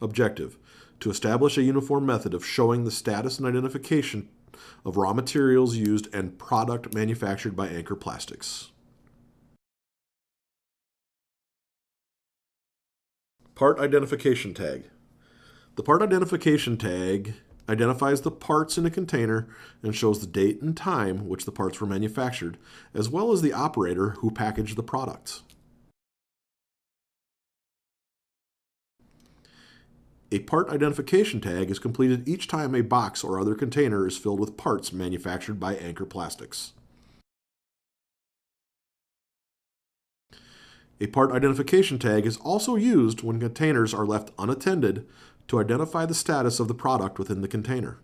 Objective: to establish a uniform method of showing the status and identification of raw materials used and product manufactured by Anchor Plastics. Part Identification Tag. The Part Identification Tag identifies the parts in a container and shows the date and time which the parts were manufactured, as well as the operator who packaged the products. A part identification tag is completed each time a box or other container is filled with parts manufactured by Anchor Plastics. A part identification tag is also used when containers are left unattended to identify the status of the product within the container.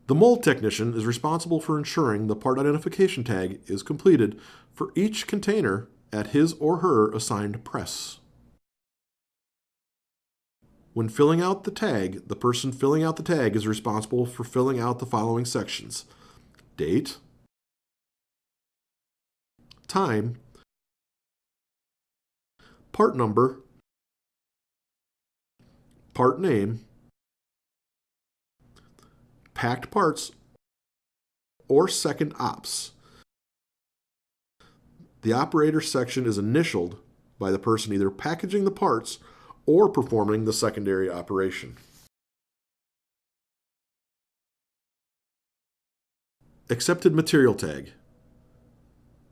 The mold technician is responsible for ensuring the part identification tag is completed for each container at his or her assigned press. When filling out the tag, the person filling out the tag is responsible for filling out the following sections: date, time, part number, part name, packed parts, or second ops. The operator section is initialed by the person either packaging the parts or performing the secondary operation. Accepted Material Tag.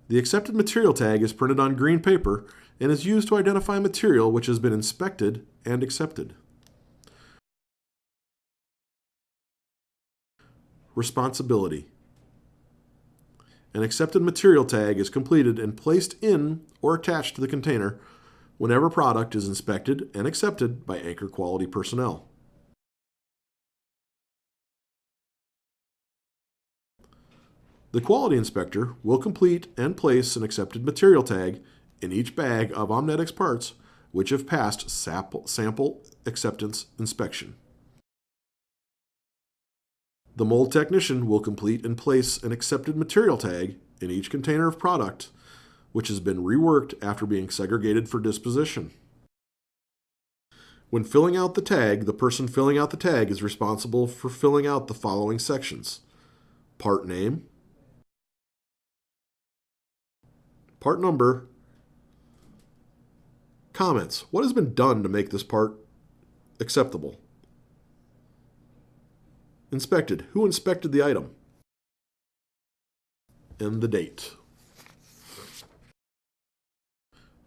The accepted material tag is printed on green paper and is used to identify material which has been inspected and accepted. Responsibility. An accepted material tag is completed and placed in or attached to the container whenever product is inspected and accepted by Anchor quality personnel. The quality inspector will complete and place an accepted material tag in each bag of Omnetics parts which have passed sample acceptance inspection. The mold technician will complete and place an accepted material tag in each container of product which has been reworked after being segregated for disposition. When filling out the tag, the person filling out the tag is responsible for filling out the following sections: part name, part number, comments. What has been done to make this part acceptable? Inspected. Who inspected the item? And the date.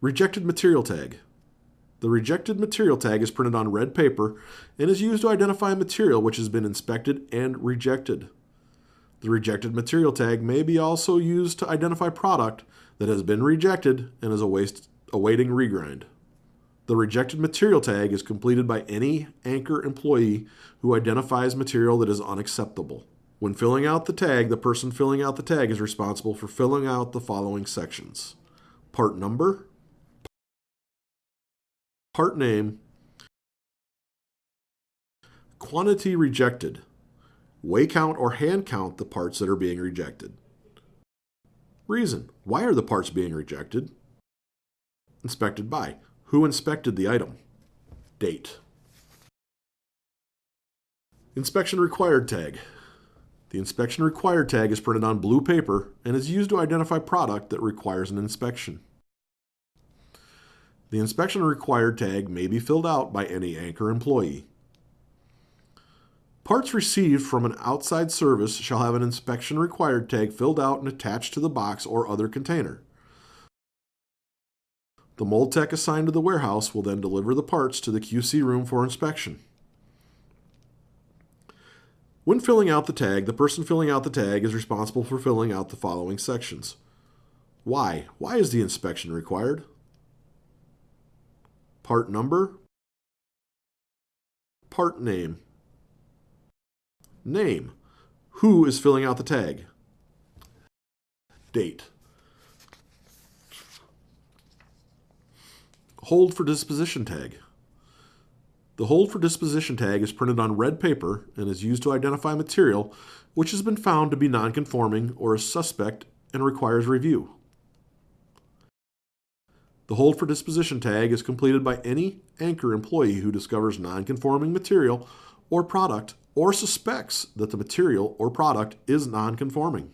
Rejected Material Tag. The rejected material tag is printed on red paper and is used to identify material which has been inspected and rejected. The rejected material tag may be also used to identify product that has been rejected and is awaiting regrind. The rejected material tag is completed by any Anchor employee who identifies material that is unacceptable. When filling out the tag, the person filling out the tag is responsible for filling out the following sections: part number, part name, quantity rejected, weigh count or hand count the parts that are being rejected. Reason: why are the parts being rejected? Inspected by: who inspected the item? Date. Inspection Required Tag. The Inspection Required Tag is printed on blue paper and is used to identify product that requires an inspection. The Inspection Required Tag may be filled out by any Anchor employee. Parts received from an outside service shall have an Inspection Required Tag filled out and attached to the box or other container. The mold tech assigned to the warehouse will then deliver the parts to the QC room for inspection. When filling out the tag, the person filling out the tag is responsible for filling out the following sections: why? Why is the inspection required? Part number, part name, name, who is filling out the tag, date. Hold for Disposition Tag. The Hold for Disposition Tag is printed on red paper and is used to identify material which has been found to be nonconforming or is suspect and requires review. The hold for disposition tag is completed by any Anchor employee who discovers non-conforming material or product or suspects that the material or product is non-conforming.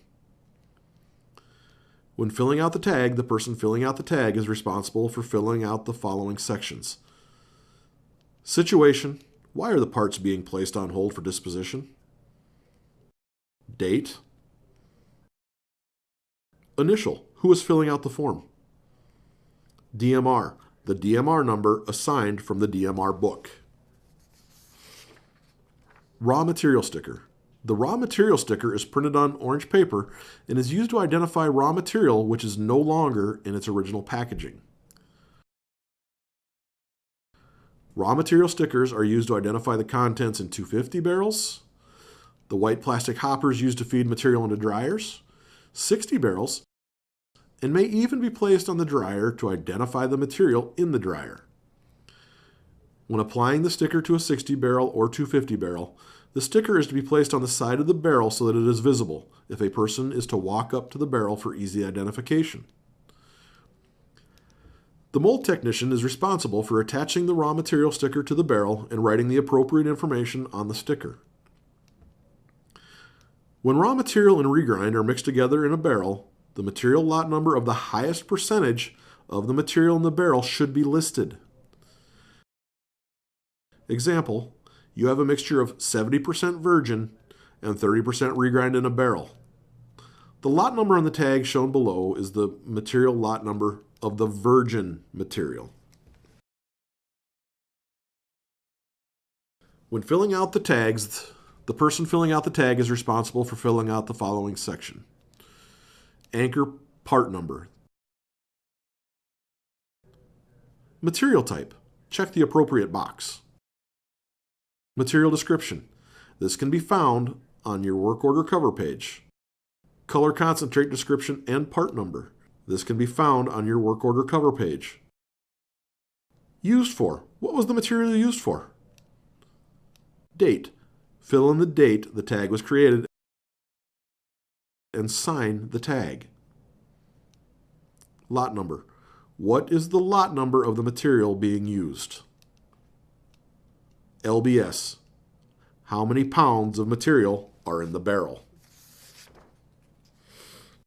When filling out the tag, the person filling out the tag is responsible for filling out the following sections. Situation: why are the parts being placed on hold for disposition? Date. Initial: who is filling out the form? DMR: the DMR number assigned from the DMR book. Raw material sticker. The raw material sticker is printed on orange paper and is used to identify raw material which is no longer in its original packaging. Raw material stickers are used to identify the contents in 250 barrels, the white plastic hoppers used to feed material into dryers, 60 barrels, and may even be placed on the dryer to identify the material in the dryer. When applying the sticker to a 60 barrel or 250 barrel, the sticker is to be placed on the side of the barrel so that it is visible if a person is to walk up to the barrel for easy identification. The mold technician is responsible for attaching the raw material sticker to the barrel and writing the appropriate information on the sticker. When raw material and regrind are mixed together in a barrel, the material lot number of the highest percentage of the material in the barrel should be listed. Example: you have a mixture of 70% virgin and 30% regrind in a barrel. The lot number on the tag shown below is the material lot number of the virgin material. When filling out the tags, the person filling out the tag is responsible for filling out the following section. Anchor part number. Material type. Check the appropriate box. Material description. This can be found on your work order cover page. Color concentrate description and part number. This can be found on your work order cover page. Used for. What was the material used for? Date. Fill in the date the tag was created and sign the tag. Lot number. What is the lot number of the material being used? LBS. How many pounds of material are in the barrel?